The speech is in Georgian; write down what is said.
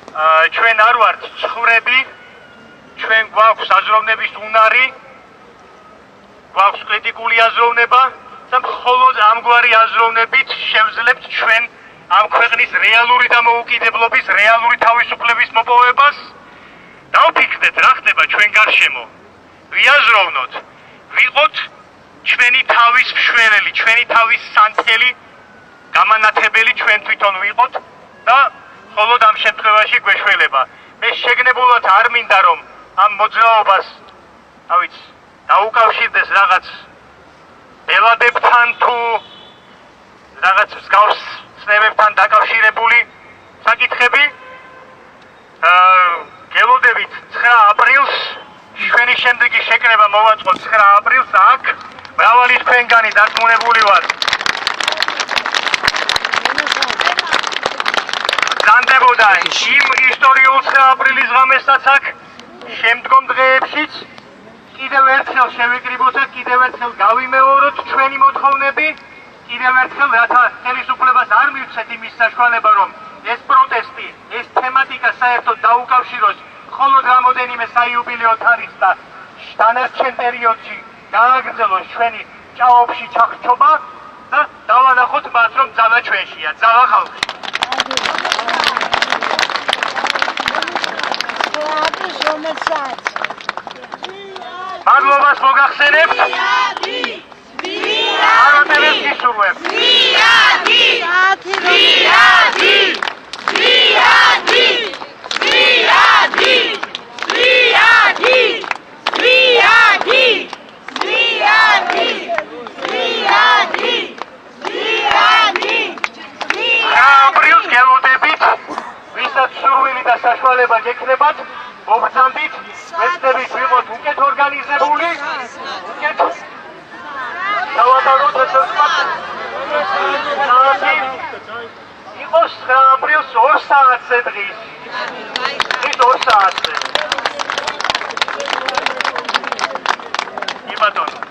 ჩვენ არ ვართ ცხრები, ჩვენ გვაქვს აზროვნების უნარი, გვაქვს კრიტიკული აზროვნება და მხოლოდ ამგვარი აზროვნებით შევძლებთ ჩვენ ამ ქვეყნის რეალური დამოუკიდებლობის, რეალური თავისუფლების მოპოვებას. დავფიქრდეთ, რა ხდება ჩვენ გარშემო. ვიაზროვნოთ, ვიყოთ ჩვენი თავის მშვენელი, ჩვენი თავის სანთელი, გამანათებელი ჩვენ თვითონ ვიყოთ და მხოლოდ ამ შემთხვევაში გვეშველება. მე შეგნებულად არ მინდა რომ ამ მოძრაობას, დაუკავშირდეს რაღაც ბელადებთან თუ რაღაც მსგავს ცნებებთან დაკავშირებული საკითხები. გელოდებით 9 აპრილს ჩვენი შემდეგი შეკრება მოვაწყოთ 9 აპრილს აქ. მრავალი თქვენგანი დარწმუნებული ვარ. განდებოდა იმ ისტორიულ 9 აპრილის ღამესაც აქ შემდგომ დღეებშიც კიდევ ერთხელ შევიკრიბოთ და კიდევ ერთხელ გავიმეოროთ ჩვენი მოთხოვნები, კიდევ ერთხელ რათა ხელისუფლებას არ მივცეთ იმის საშუალება რომ ეს პროტესტი, ეს თემატიკა საერთოდ დაუკავშიროს მხოლოდ რამოდენიმე საიუბილეო თარიღს და დანარჩენ პერიოდში გააგრძელოს ჩვენი ჭაობში ჩახჩობა და დავანახოთ მათ რომ ძალა ჩვენშია, ძალა ხალხში. მადლობას მოგახსენებთ. არაფერს გისურვებთ. აპრილს გელოდებით, ვისაც სურვილი და საშუალება გექნებათ, მოგწამდით, ვეცდებით ვიყოთ უკეთ ორგანიზებული, უკეთ დავადაროთ ესწრაფად. იყოს 9 აპრილს 2 საათზე დღის. დღის 2 საათზე. კი ბატონო.